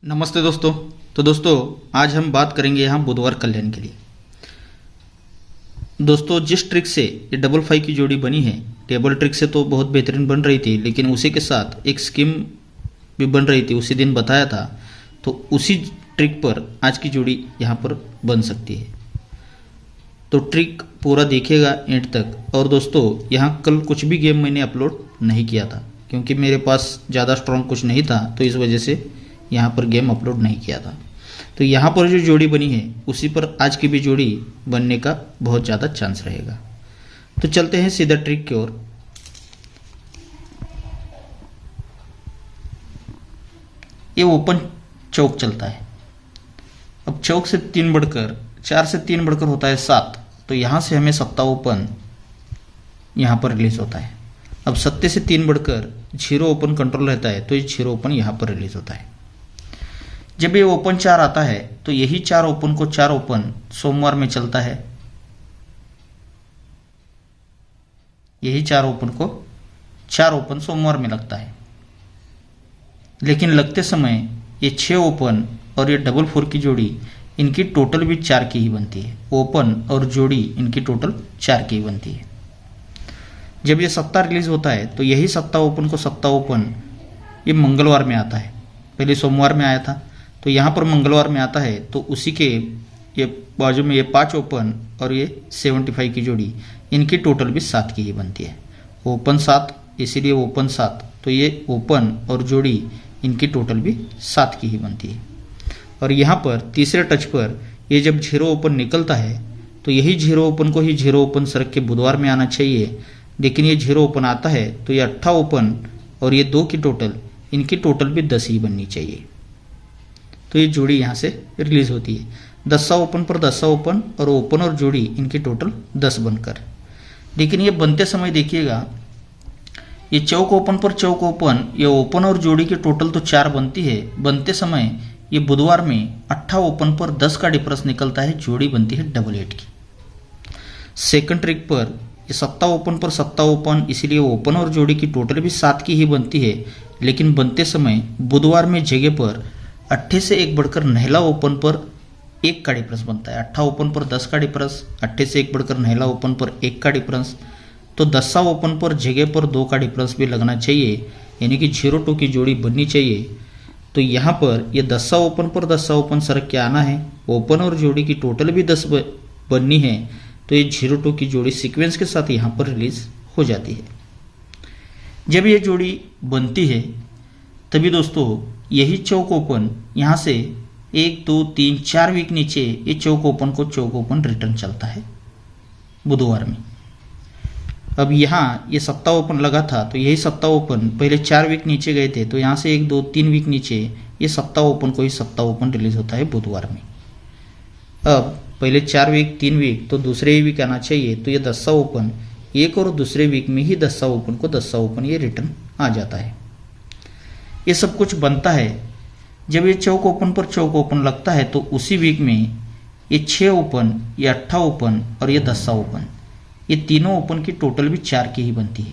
नमस्ते दोस्तों। तो दोस्तों आज हम बात करेंगे यहाँ बुधवार कल्याण के लिए। दोस्तों जिस ट्रिक से ये डबल फाइव की जोड़ी बनी है, टेबल ट्रिक से तो बहुत बेहतरीन बन रही थी, लेकिन उसी के साथ एक स्कीम भी बन रही थी, उसी दिन बताया था। तो उसी ट्रिक पर आज की जोड़ी यहाँ पर बन सकती है। तो ट्रिक पूरा देखिएगा एंड तक। और दोस्तों यहाँ कल कुछ भी गेम मैंने अपलोड नहीं किया था, क्योंकि मेरे पास ज़्यादा स्ट्रॉन्ग कुछ नहीं था, तो इस वजह से यहाँ पर गेम अपलोड नहीं किया था। तो यहाँ पर जो जोड़ी बनी है उसी पर आज की भी जोड़ी बनने का बहुत ज़्यादा चांस रहेगा। तो चलते हैं सीधा ट्रिक की ओर। ये ओपन चौक चलता है। अब चौक से 3 बढ़कर 4 से 3 बढ़कर होता है 7, तो यहाँ से हमें सत्ता ओपन यहाँ पर रिलीज होता है। अब सत्ते से 3 बढ़कर 0 ओपन कंट्रोल रहता है, तो ये 0 ओपन यहाँ पर रिलीज होता है। जब ये ओपन 4 आता है तो यही 4 ओपन को 4 ओपन सोमवार में चलता है। यही 4 ओपन को 4 ओपन सोमवार में लगता है, लेकिन लगते समय ये 6 ओपन और ये डबल 4 की जोड़ी, इनकी टोटल भी 4 की ही बनती है। ओपन और जोड़ी इनकी टोटल 4 की ही बनती है। जब ये सत्ता रिलीज होता है तो यही सत्ता ओपन को सत्ता ओपन ये मंगलवार में आता है। पहले सोमवार में आया था, तो यहाँ पर मंगलवार में आता है, तो उसी के ये बाजू में ये 5 ओपन और ये 75 की जोड़ी, इनकी टोटल भी 7 की ही बनती है। ओपन 7, इसीलिए ओपन 7, तो ये ओपन और जोड़ी इनकी टोटल भी 7 की ही बनती है। और यहाँ पर तीसरे टच पर ये जब 0 ओपन निकलता है तो यही 0 ओपन को ही 0 ओपन सरक के बुधवार में आना चाहिए, लेकिन ये 0 ओपन आता है तो ये 8 ओपन और ये 2 की टोटल, इनकी टोटल भी 10 ही बननी चाहिए। तो ये जोड़ी यहाँ से रिलीज होती है। 10 ओपन पर 10 ओपन और ओपन और जोड़ी इनकी टोटल 10 बनकर। लेकिन ये बनते समय देखिएगा, ये चौक ओपन पर चौक ओपन, ये ओपन और जोड़ी की टोटल तो 4 बनती है। बनते समय ये बुधवार में 8 ओपन पर 10 का डिफरेंस निकलता है, जोड़ी बनती है डबल 8 की। सेकंड ट्रिक पर ये 7 ओपन पर 7 ओपन, इसीलिए ओपन और जोड़ी की टोटल भी 7 की ही बनती है, लेकिन बनते समय बुधवार में जगह पर 8 से 1 बढ़कर नहला ओपन पर 1 का डिफरेंस बनता है। 8 ओपन पर 10 का डिफरेंस, 8 से 1 बढ़कर नहला ओपन पर 1 का डिफरेंस, तो 10 ओपन पर जगह पर 2 का डिफरेंस भी लगना चाहिए, यानी कि 0-2 की जोड़ी बननी चाहिए। तो यहाँ पर ये 10 ओपन पर 10 ओपन सरक के आना है, ओपन और जोड़ी की टोटल भी 10 बननी है, तो ये 0-2 की जोड़ी सीक्वेंस के साथ यहाँ पर रिलीज हो जाती है। जब ये जोड़ी बनती है तभी दोस्तों यही चौक ओपन यहाँ से 1, 2, 3, 4 वीक नीचे ये चौक ओपन को चौक ओपन रिटर्न चलता है बुधवार में। अब यहाँ ये 7 ओपन लगा था, तो यही 7 ओपन पहले 4 वीक नीचे गए थे, तो यहाँ से 1, 2, 3 वीक नीचे ये 7 ओपन को ही 7 ओपन रिलीज होता है बुधवार में। अब पहले 4 वीक 3 वीक तो दूसरे ही वीक आना चाहिए, तो ये 10 ओपन एक और दूसरे वीक में ही 10 ओपन को 10 ओपन ये रिटर्न आ जाता है। ये सब कुछ बनता है जब ये चौक ओपन पर चौक ओपन लगता है, तो उसी वीक में ये 6 ओपन, ये 8 ओपन और ये 10 ओपन, ये तीनों ओपन की टोटल भी 4 की ही बनती है।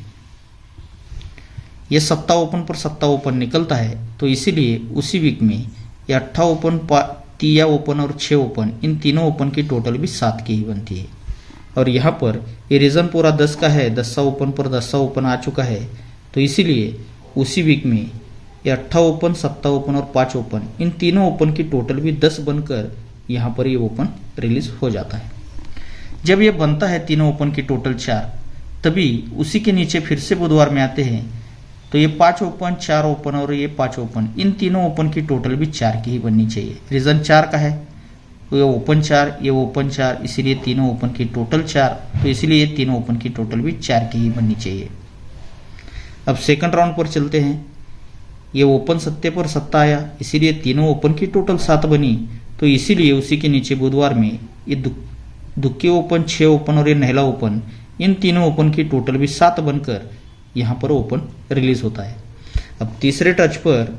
ये 7 ओपन पर 7 ओपन निकलता है, तो इसीलिए उसी वीक में ये 8 ओपन, 3 ओपन और 6 ओपन, इन तीनों ओपन की टोटल भी 7 की ही बनती है। और यहाँ पर ये रीज़न पूरा 10 का है, 10 ओपन पर 10 ओपन आ चुका है, तो इसीलिए उसी वीक में ये 8 ओपन, 7 ओपन और 5 ओपन, इन तीनों ओपन की टोटल भी 10 बनकर यहाँ पर ये ओपन रिलीज हो जाता है। जब ये बनता है तीनों ओपन की टोटल 4, तभी उसी के नीचे फिर से बुधवार में आते हैं, तो ये 5 ओपन, 4 ओपन और ये 5 ओपन, इन तीनों ओपन की टोटल भी 4 की ही बननी चाहिए। रीज़न 4 का है, तो ये ओपन 4, ये ओपन 4, इसीलिए तीनों ओपन की टोटल 4, तो इसीलिए ये तीनों ओपन की टोटल भी 4 की ही बननी चाहिए। अब सेकंड राउंड पर चलते हैं। ये ओपन 7 पर 7 आया, इसीलिए तीनों ओपन की टोटल 7 बनी, तो इसीलिए उसी के नीचे बुधवार में ये दुक्के ओपन, 6 ओपन और ये नहला ओपन, इन तीनों ओपन की टोटल भी 7 बनकर यहाँ पर ओपन रिलीज होता है। अब तीसरे टच पर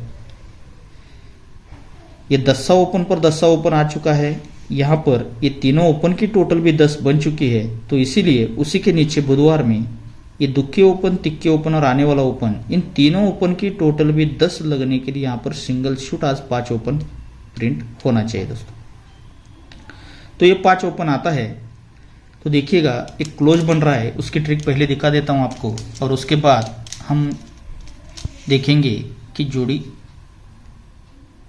ये 10 ओपन पर 10 ओपन आ चुका है, यहाँ पर ये तीनों ओपन की टोटल भी 10 बन चुकी है, तो इसीलिए उसी के नीचे बुधवार में ये दुक्के ओपन, तिक्के ओपन और आने वाला ओपन, इन तीनों ओपन की टोटल भी 10 लगने के लिए यहाँ पर सिंगल शूट आज 5 ओपन प्रिंट होना चाहिए दोस्तों। तो ये 5 ओपन आता है तो देखिएगा एक क्लोज बन रहा है, उसकी ट्रिक पहले दिखा देता हूँ आपको और उसके बाद हम देखेंगे कि जोड़ी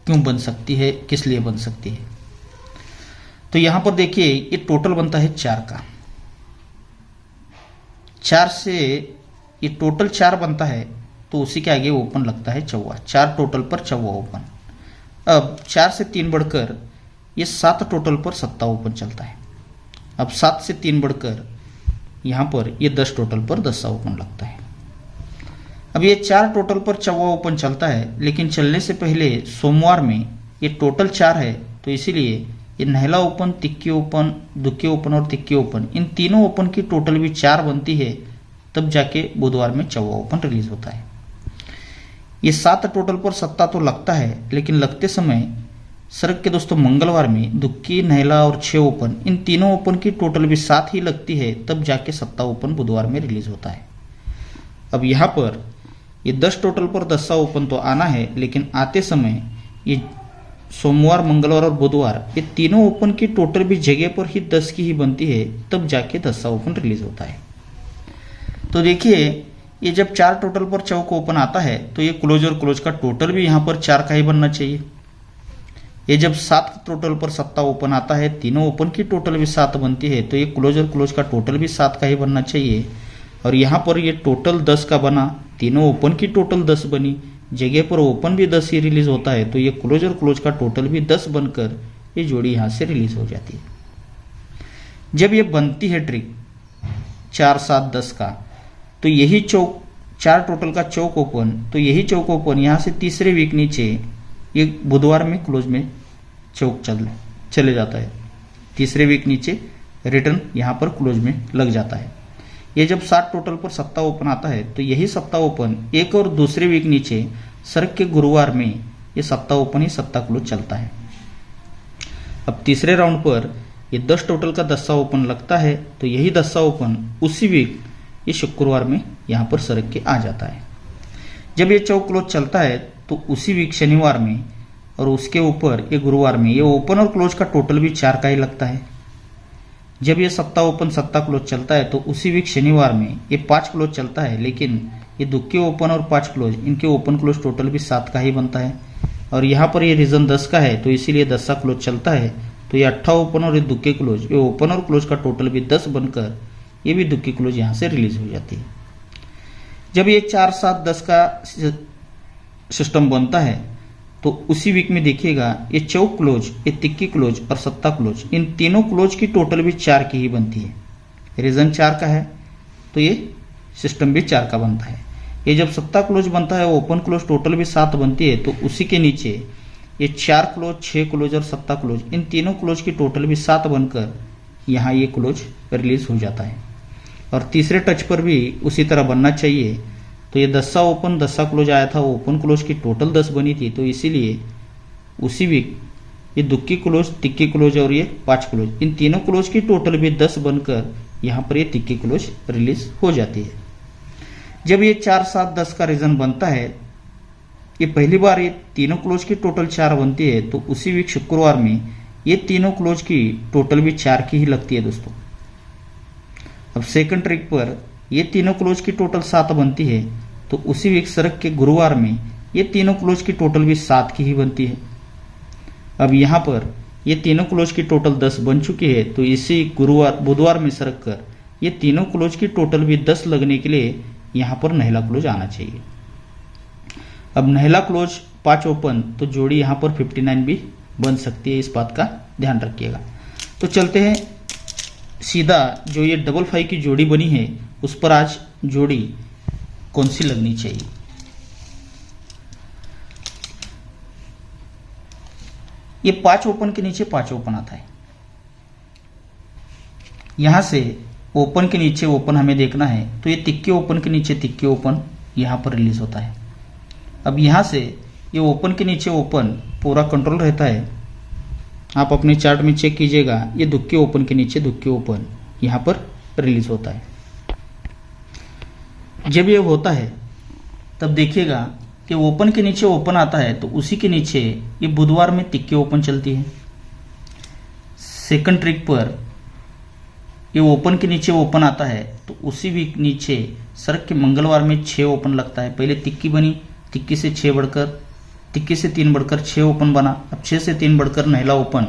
क्यों बन सकती है, किस लिए बन सकती है। तो यहां पर देखिए ये टोटल बनता है 4 का, 4 से ये टोटल 4 बनता है तो उसी के आगे ओपन लगता है चौवा, 4 टोटल पर चौवा ओपन। अब 4 से 3 बढ़कर ये 7 टोटल पर सत्ता ओपन चलता है। अब 7 से 3 बढ़कर यहां पर ये 10 टोटल पर दस्सा ओपन लगता है। अब ये 4 टोटल पर चौवा ओपन चलता है, लेकिन चलने से पहले सोमवार में ये टोटल 4 है तो इसीलिए ये नहला ओपन, तिक्के ओपन, दुक्के ओपन और तिक्के ओपन, इन तीनों ओपन की टोटल भी 4 बनती है, तब जाके बुधवार में चौवा ओपन रिलीज होता है। ये 7 टोटल पर सत्ता तो लगता है, लेकिन लगते समय सर्क के दोस्तों मंगलवार में दुक्की, नहला और 6 ओपन, इन तीनों ओपन की टोटल भी 7 ही लगती है, तब जाके सत्ता ओपन बुधवार में रिलीज होता है। अब यहाँ पर ये 10 टोटल पर दस्सा ओपन तो आना है, लेकिन आते समय ये सोमवार, मंगलवार और बुधवार ये तीनों ओपन की टोटल भी जगह पर ही 10 की ही बनती है, तब जाके दस्सा ओपन रिलीज होता है। तो देखिए ये जब 4 टोटल पर चौक ओपन आता है तो ये क्लोज और क्लोज का टोटल भी यहाँ पर 4 का ही बनना चाहिए। ये जब 7 टोटल पर सत्ता ओपन आता है, तीनों ओपन की टोटल भी 7 बनती है, तो ये क्लोज और क्लोज का टोटल भी 7 का ही बनना चाहिए। और यहाँ पर ये टोटल 10 का बना, तीनों ओपन की टोटल 10 बनी, जगह पर ओपन भी 10 ही रिलीज होता है, तो ये क्लोज और क्लोज का टोटल भी 10 बनकर ये जोड़ी यहाँ से रिलीज हो जाती है। जब ये बनती है ट्रिक 4, 7, 10 का, तो यही चौक 4 टोटल का चौक ओपन, तो यही चौक ओपन यहाँ से तीसरे वीक नीचे ये बुधवार में क्लोज में चौक चले जाता है, तीसरे वीक नीचे रिटर्न यहाँ पर क्लोज में लग जाता है। ये जब 7 टोटल पर सप्ताह ओपन आता है तो यही सप्ताह ओपन एक और दूसरे वीक नीचे सर्क के गुरुवार में ये सप्ताह ओपन ही सप्ताह क्लोज चलता है। अब तीसरे राउंड पर ये 10 टोटल का दस्सा ओपन लगता है, तो यही दस्सा ओपन उसी वीक ये शुक्रवार में यहाँ पर सर्क के आ जाता है। जब ये चौक क्लोज चलता है तो उसी वीक शनिवार में और उसके ऊपर ये गुरुवार में ये ओपन और क्लोज का टोटल भी 4 का ही लगता है। जब ये सप्ताह ओपन सत्ता क्लोज चलता है तो उसी वीक शनिवार में ये 5 क्लोज चलता है, लेकिन ये दुक्के ओपन और 5 क्लोज इनके ओपन क्लोज टोटल भी 7 का ही बनता है। और यहाँ पर ये रीजन 10 का है तो इसीलिए 10 क्लोज चलता है, तो ये 8 ओपन और ये दुक्के क्लोज, ये ओपन और क्लोज का टोटल भी 10 बनकर ये भी दुक्की क्लोज यहाँ से रिलीज हो जाती है। जब ये 4, 7, 10 का सिस्टम बनता है तो उसी वीक में देखिएगा ये चौक क्लोज, ये तिक्की क्लोज और सत्ता क्लोज, इन तीनों क्लोज की टोटल भी 4 की ही बनती है। रीजन 4 का है तो ये सिस्टम भी 4 का बनता है। ये जब सत्ता क्लोज बनता है ओपन क्लोज टोटल भी 7 बनती है, तो उसी के नीचे ये 4 क्लोज, 6 क्लोज और सत्ता क्लोज, इन तीनों क्लोज की टोटल भी 7 बनकर यहाँ ये क्लोज रिलीज हो जाता है। और तीसरे टच पर भी उसी तरह बनना चाहिए। तो ये दस्सा ओपन, दस्सा क्लोज आया था, ओपन क्लोज की टोटल 10 बनी थी, तो इसीलिए उसी वीक ये दुक्की क्लोज, तिक्की क्लोज और ये 5 क्लोज, इन तीनों क्लोज की टोटल भी 10 बनकर यहाँ पर ये तिक्की क्लोज रिलीज हो जाती है। जब ये 4, 7, 10 का रीजन बनता है, ये पहली बार ये तीनों क्लोज की टोटल 4 बनती है, तो उसी वीक शुक्रवार में ये तीनों क्लोज की टोटल भी 4 की ही लगती है दोस्तों। अब सेकंड ट्रिक पर ये तीनों क्लोज की टोटल 7 बनती है, तो उसी वीक सर्क के गुरुवार में ये तीनों क्लोज की टोटल भी 7 की ही बनती है। अब यहाँ पर ये तीनों क्लोज की टोटल 10 बन चुकी है, तो इसी बुधवार में सर्क कर ये तीनों क्लोज की टोटल भी 10 लगने के लिए यहाँ पर नहला क्लोज आना चाहिए। अब नहला क्लोज 5 ओपन, तो जोड़ी यहाँ पर 59 भी बन सकती है, इस बात का ध्यान रखिएगा। तो चलते हैं सीधा, जो ये डबल 5 की जोड़ी बनी है उस पर आज जोड़ी कौन सी लगनी चाहिए। ये 5 ओपन के नीचे 5 ओपन आता है, यहां से ओपन के नीचे ओपन हमें देखना है, तो ये तिक्के ओपन के नीचे तिक्के ओपन यहां पर रिलीज होता है। अब यहां से ये ओपन के नीचे ओपन पूरा कंट्रोल रहता है, आप अपने चार्ट में चेक कीजिएगा, ये दुक्के ओपन के नीचे दुक्के ओपन यहां पर रिलीज होता है। जब ये होता है तब देखिएगा कि ओपन के नीचे ओपन आता है तो उसी के नीचे ये बुधवार में तिक्के ओपन चलती है। सेकंड ट्रिक पर ये ओपन के नीचे ओपन आता है तो उसी वीक नीचे सड़क के मंगलवार में 6 ओपन लगता है। पहले तिक्की बनी, तिक्की से 6 बढ़कर, तिक्की से 3 बढ़कर 6 ओपन बना, अब 6 से 3 बढ़कर नहला ओपन।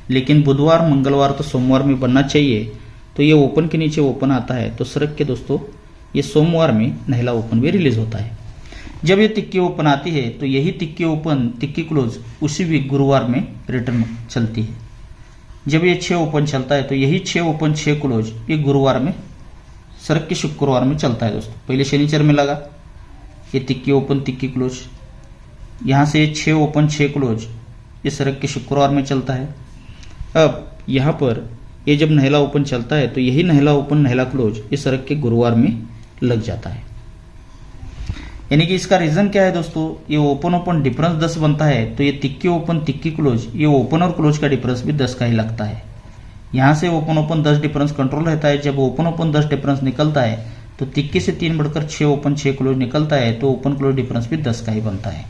लेकिन बुधवार, मंगलवार तो सोमवार में बनना चाहिए, तो ये ओपन के नीचे ओपन आता है तो सड़क के दोस्तों ये सोमवार में नहला ओपन भी रिलीज होता है। जब ये तिक्की ओपन आती है तो यही तिक्की ओपन, तिक्की क्लोज उसी वीक गुरुवार में रिटर्न चलती है। जब ये 6 ओपन चलता है तो यही 6 ओपन 6 क्लोज ये गुरुवार में, सड़क के शुक्रवार में चलता है दोस्तों। पहले शनिचर में लगा ये तिक्की ओपन तिक्की क्लोज, यहाँ से 6 ओपन 6 क्लोज ये सड़क के शुक्रवार में चलता है। अब यहाँ पर ये जब नहला ओपन चलता है तो यही नहला ओपन नहला क्लोज ये सड़क के गुरुवार में लग जाता है। यानी कि इसका रीजन क्या है दोस्तों, ये ओपन ओपन डिफरेंस 10 बनता है तो ये तिक्की ओपन तिक्की क्लोज ये ओपन और क्लोज का डिफरेंस भी 10 का ही लगता है। यहाँ से ओपन ओपन 10 डिफरेंस कंट्रोल रहता है। जब ओपन ओपन 10 डिफरेंस निकलता है तो तिक्की से 3 बढ़कर 6 ओपन 6 क्लोज निकलता है तो ओपन क्लोज डिफरेंस भी 10 का ही बनता है।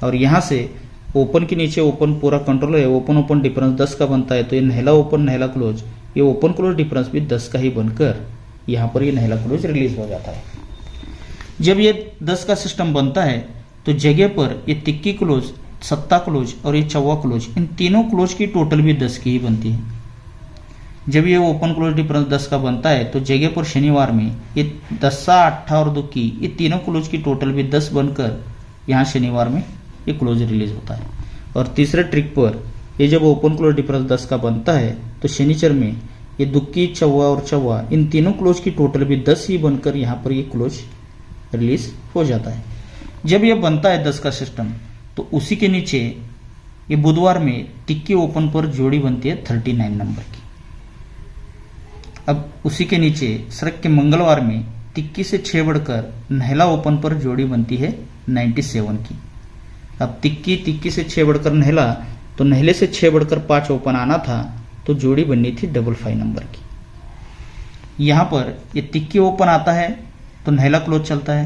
और यहाँ से ओपन के नीचे ओपन पूरा कंट्रोल है, ओपन ओपन डिफरेंस 10 का बनता है तो ये नहला ओपन नहला क्लोज ये ओपन क्लोज डिफरेंस भी 10 का ही बनकर यहाँ पर ये नहला क्लोज रिलीज हो जाता है। जब ये 10 का सिस्टम बनता है तो जगह पर ये तिक्की क्लोज, सत्ता क्लोज और ये चौवा क्लोज इन तीनों क्लोज की टोटल भी 10 की ही बनती है। जब ये ओपन क्लोज डिफरेंस 10 का बनता है तो जगह पर शनिवार में ये 10, 8 और 2 की ये तीनों क्लोज की टोटल भी 10 बनकर यहाँ शनिवार में ये क्लोज रिलीज होता है। और तीसरे ट्रिक पर ये जब ओपन क्लोज डिफरेंस 10 का बनता है तो शनिचर में ये दुक्की, चौवा और चौवा इन तीनों क्लोज की टोटल भी 10 ही बनकर यहाँ पर ये क्लोज रिलीज हो जाता है। जब ये बनता है 10 का सिस्टम तो उसी के नीचे ये बुधवार में तिक्की ओपन पर जोड़ी बनती है 39 नंबर की। अब उसी के नीचे सड़क के मंगलवार में तिक्की से 6 बढ़कर नहला ओपन पर जोड़ी बनती है 97 की। अब तिक्की तिक्की से 6 बढ़कर नहला तो नहले से 6 बढ़कर 5 ओपन आना था तो जोड़ी बननी थी 55 नंबर की। यहाँ पर ये तिक्की ओपन आता है तो नहला क्लोज चलता है,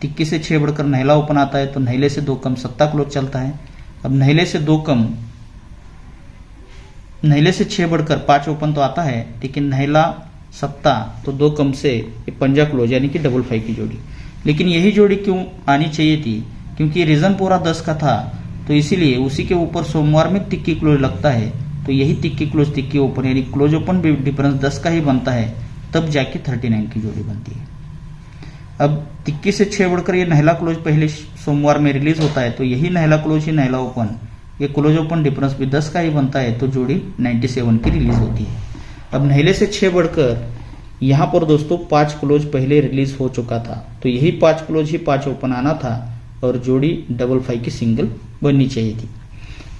तिक्की से 6 बढ़कर नहला ओपन आता है तो नहले से 2 कम सत्ता क्लोज चलता है। अब नहले से 2 कम, नहले से 6 बढ़कर 5 ओपन तो आता है लेकिन नहला सत्ता तो 2 कम से ये पंजा क्लोज यानी कि 55 की जोड़ी। लेकिन यही जोड़ी क्यों आनी चाहिए थी, क्योंकि रीजन पूरा 10 का था तो इसीलिए उसी के ऊपर सोमवार में तिक्की क्लोज लगता है तो यही तिक्की क्लोज तिक्की ओपन यानी क्लोज ओपन भी डिफरेंस 10 का ही बनता है, तब जाके 39 की जोड़ी बनती है। अब तिक्की से 6 बढ़कर ये नहला क्लोज पहले सोमवार में रिलीज होता है तो यही नहला क्लोज ही नहला ओपन ये क्लोज ओपन डिफरेंस भी 10 का ही बनता है तो जोड़ी 97 की रिलीज होती है। अब नहले से 6 बढ़कर यहाँ पर दोस्तों 5 क्लोज पहले रिलीज हो चुका था तो यही 5 क्लोज ही 5 ओपन आना था और जोड़ी 55 की सिंगल बननी चाहिए थी।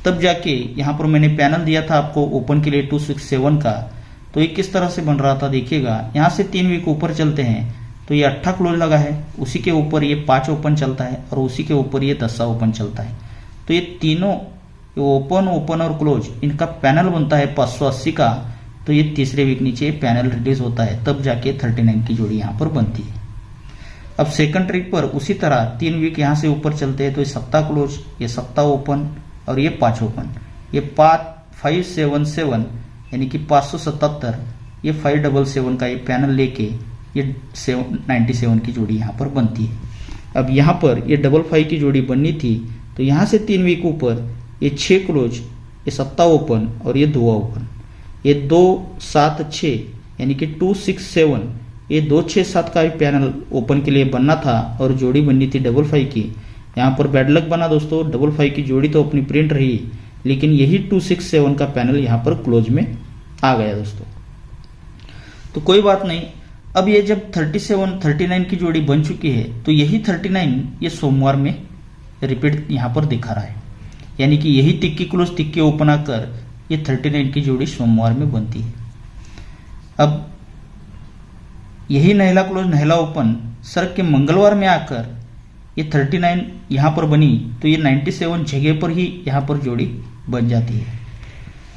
तब जाके यहाँ पर मैंने पैनल दिया था आपको ओपन के लिए 267 का, तो ये किस तरह से बन रहा था देखिएगा। यहाँ से 3 वीक ऊपर चलते हैं तो ये 8 क्लोज लगा है, उसी के ऊपर ये 5 ओपन चलता है और उसी के ऊपर ये 10 ओपन चलता है तो ये तीनों ओपन ओपन और क्लोज इनका पैनल बनता है 580 का। तो ये तीसरे वीक नीचे पैनल रिलीज होता है तब जाके 39 की जोड़ी यहाँ पर बनती है। अब सेकंड ट्रिक पर उसी तरह 3 वीक यहाँ से ऊपर चलते हैं तो ये सत्ता क्लोज, ये सत्ता ओपन और ये 5 ओपन, ये 577 यानी कि 577 ये 577 का ये पैनल लेके ये 97 की जोड़ी यहाँ पर बनती है। अब यहाँ पर ये 55 की जोड़ी बननी थी तो यहाँ से 3 वीक ऊपर ये 6 क्लोज, ये सत्ता ओपन और ये 2 ओपन, ये 2 7 6 यानी कि 267 ये 2 6 7 का भी पैनल ओपन के लिए बनना था और जोड़ी बननी थी 55 की। यहाँ पर बैड लक बना दोस्तों, 55 की जोड़ी तो अपनी प्रिंट रही लेकिन यही 267 का पैनल यहाँ पर क्लोज में आ गया दोस्तों। तो कोई बात नहीं, अब ये जब 39 की जोड़ी बन चुकी है तो यही 39 ये सोमवार में रिपीट यहाँ पर दिखा रहा है, यानी कि यही तिक्की क्लोज तिक्की ओपन आकर ये 39 की जोड़ी सोमवार में बनती है। अब यही नहला क्लोज नहला ओपन सर के मंगलवार में आकर ये 39 यहाँ पर बनी तो ये 97 जगह पर ही यहाँ पर जोड़ी बन जाती है।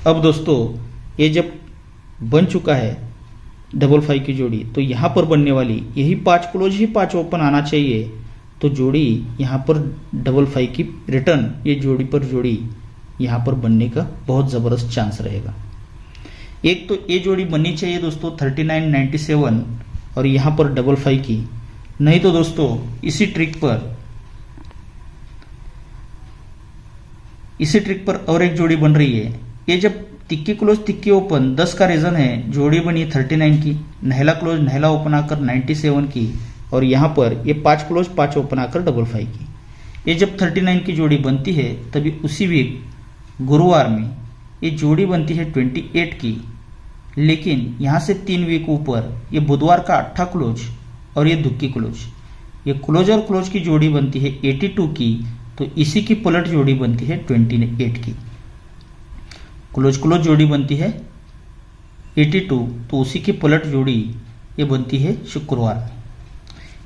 अब दोस्तों ये जब बन चुका है डबल 5 की जोड़ी, तो यहाँ पर बनने वाली यही 5 क्लोज ही 5 ओपन आना चाहिए। तो जोड़ी यहाँ पर डबल 5 की रिटर्न, ये जोड़ी पर जोड़ी यहाँ पर बनने का बहुत ज़बरदस्त चांस रहेगा। एक तो ये जोड़ी बननी चाहिए दोस्तों 39, 97 और यहाँ पर डबल 5 की। नहीं तो दोस्तों इसी ट्रिक पर और एक जोड़ी बन रही है। ये जब तिक्की क्लोज तिक्की ओपन 10 का रीजन है, जोड़ी बनी 39 की, नहला क्लोज नहला ओपन आकर 97 की और यहाँ पर ये 5 क्लोज 5 ओपन आकर डबल 5 की। ये जब 39 की जोड़ी बनती है तभी उसी वीक गुरुवार में ये जोड़ी बनती है 28 की, लेकिन यहाँ से 3 वीक ऊपर ये बुधवार का 8 क्लोज और ये दुक्की क्लोज, ये क्लोज और क्लोज की जोड़ी बनती है 82 की, तो इसी की पलट जोड़ी बनती है 28 की। क्लोज क्लोज जोड़ी बनती है 82, तो उसी की पलट जोड़ी ये बनती है शुक्रवार में।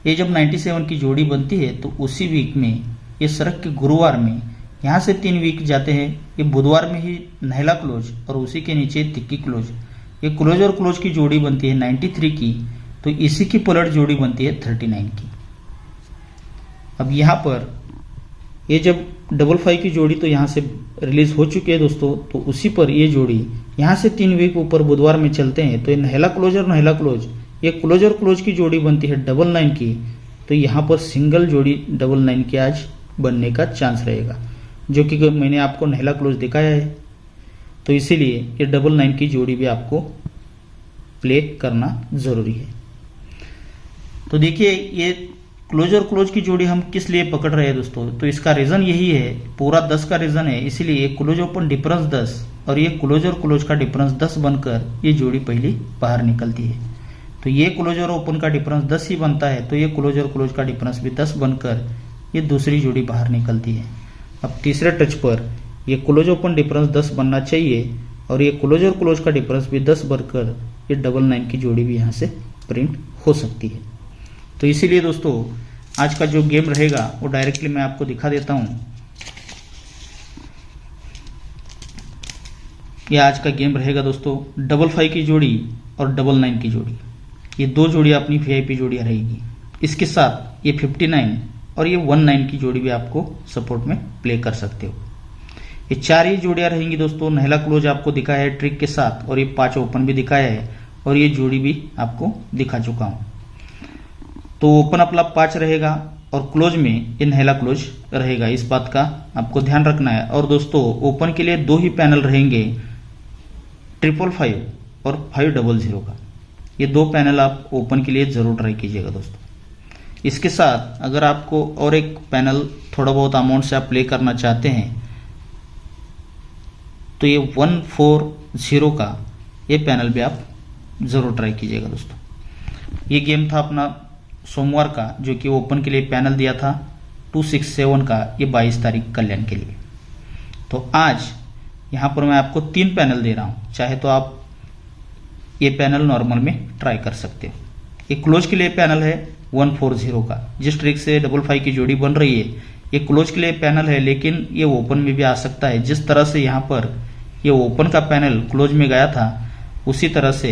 ये जब 97 की जोड़ी बनती है तो उसी वीक में ये सरक के गुरुवार में, यहाँ से 3 वीक जाते हैं, ये बुधवार में ही नहला क्लोज और उसी के नीचे तिक्की क्लोज, ये क्लोज और क्लोज की जोड़ी बनती है 93 की, तो इसी की पलट जोड़ी बनती है 39 की। अब यहाँ पर ये जब डबल 5 की जोड़ी तो यहाँ से रिलीज हो चुकी है दोस्तों, तो उसी पर ये जोड़ी यहाँ से 3 वीक ऊपर बुधवार में चलते हैं, तो ये नहला क्लोज और नहला क्लोज, ये क्लोज और क्लोज की जोड़ी बनती है 99 की, तो यहाँ पर सिंगल जोड़ी 99 की आज बनने का चांस रहेगा, जो कि मैंने आपको नहला क्लोज दिखाया है। तो इसीलिए ये 99 की जोड़ी भी आपको प्ले करना ज़रूरी है। तो देखिए ये क्लोज और क्लोज की जोड़ी हम किस लिए पकड़ रहे हैं दोस्तों, तो इसका रीज़न यही है, पूरा 10 का रीज़न है, इसीलिए क्लोज ओपन डिफरेंस 10 और ये क्लोज और क्लोज का डिफरेंस 10 बनकर ये जोड़ी पहली बाहर निकलती है। तो ये क्लोज और ओपन का डिफरेंस 10 ही बनता है, तो ये क्लोज और क्लोज का डिफरेंस भी 10 बनकर ये दूसरी जोड़ी बाहर निकलती है। अब तीसरे टच पर ये क्लोज ओपन डिफरेंस 10 बनना चाहिए और ये क्लोज और क्लोज का डिफरेंस भी 10 बनकर ये 99 की जोड़ी भी यहाँ से प्रिंट हो सकती है। तो इसीलिए दोस्तों आज का जो गेम रहेगा वो डायरेक्टली मैं आपको दिखा देता हूँ। यह आज का गेम रहेगा दोस्तों डबल 5 की जोड़ी और डबल 9 की जोड़ी, ये दो जोड़ी अपनी वीआईपी जोड़ियाँ रहेगी। इसके साथ ये 59 और ये 19 की जोड़ी भी आपको सपोर्ट में प्ले कर सकते हो। ये 4 ही जोड़ियाँ रहेंगी दोस्तों। नहला क्लोज आपको दिखाया है ट्रिक के साथ और ये 5 ओपन भी दिखाया है और ये जोड़ी भी आपको दिखा चुका हूँ। तो ओपन अपना 5 रहेगा और क्लोज में ये नहला क्लोज रहेगा, इस बात का आपको ध्यान रखना है। और दोस्तों ओपन के लिए 2 ही पैनल रहेंगे, 555 और 500 का, ये 2 पैनल आप ओपन के लिए ज़रूर ट्राई कीजिएगा दोस्तों। इसके साथ अगर आपको और एक पैनल थोड़ा बहुत अमाउंट से आप प्ले करना चाहते हैं तो ये 140 का ये पैनल भी आप ज़रूर ट्राई कीजिएगा दोस्तों। ये गेम था अपना सोमवार का, जो कि ओपन के लिए पैनल दिया था 267 का, ये 22 तारीख कल्याण के लिए। तो आज यहाँ पर मैं आपको 3 पैनल दे रहा हूँ, चाहे तो आप ये पैनल नॉर्मल में ट्राई कर सकते हो। ये क्लोज के लिए पैनल है 140 का, जिस ट्रिक से डबल 5 की जोड़ी बन रही है ये क्लोज के लिए पैनल है, लेकिन ये ओपन में भी आ सकता है। जिस तरह से यहाँ पर ये ओपन का पैनल क्लोज में गया था उसी तरह से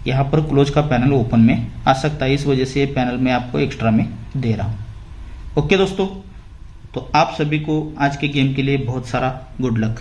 यहाँ पर क्लोज का पैनल ओपन में आ सकता है, इस वजह से ये पैनल मैं आपको एक्स्ट्रा में दे रहा हूँ। ओके दोस्तों, तो आप सभी को आज के गेम के लिए बहुत सारा गुड लक।